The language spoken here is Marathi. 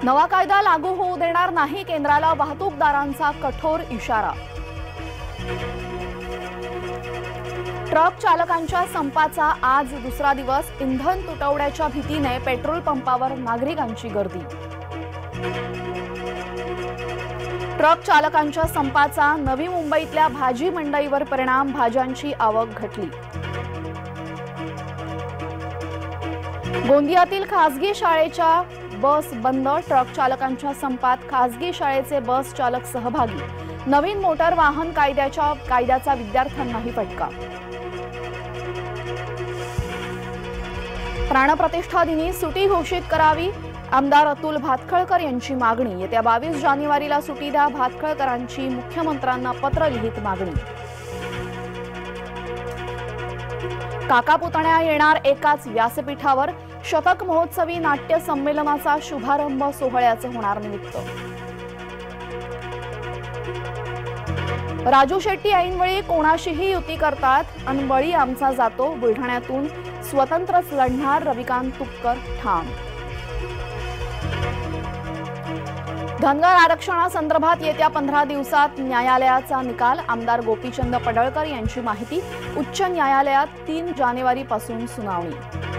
नवा कायदा लागू होऊ देणार नाही, केंद्राला वाहतूकदारांचा कठोर इशारा। ट्रक चालकांच्या संपाचा आज दुसरा दिवस, इंधन तुटवड्याच्या भीतीने पेट्रोल पंपावर नागरिकांची गर्दी। ट्रक चालकांच्या संपाचा नवी मुंबईतल्या भाजी मंडईवर परिणाम, भाज्यांची आवक घटली। गोंदियातील खासगी शाळेच्या बस बंद, ट्रक चालकांच्या संपात खासगी शाळेचे बस चालक सहभागी। नवीन मोटार वाहन कायद्याचा विद्यार्थ्यांनाही फटका। प्राणप्रतिष्ठा दिनी सुटी घोषित करावी, आमदार अतुल भातखळकर यांची मागणी। येत्या 22 जानेवारीला सुटी द्या, भातखळकरांची मुख्यमंत्र्यांना पत्र लिहित मागणी। काका पुतण्या येणार एकाच व्यासपीठावर, शतक महोत्सवी नाट्य संमेलनाचा शुभारंभ सोहळ्याचं होणार निमित्त। राजू शेट्टी ऐनवेळी कोणाशीही युती करतात अन बळी आमचा जातो, बुलढाण्यातून स्वतंत्रच लढणार, रविकांत तुपकर ठाम। धनगर आरक्षणासंदर्भात येत्या 15 दिवसात न्यायालयाचा निकाल, आमदार गोपीचंद पडळकर यांची माहिती। उच्च न्यायालयात 3 जानेवारीपासून सुनावणी।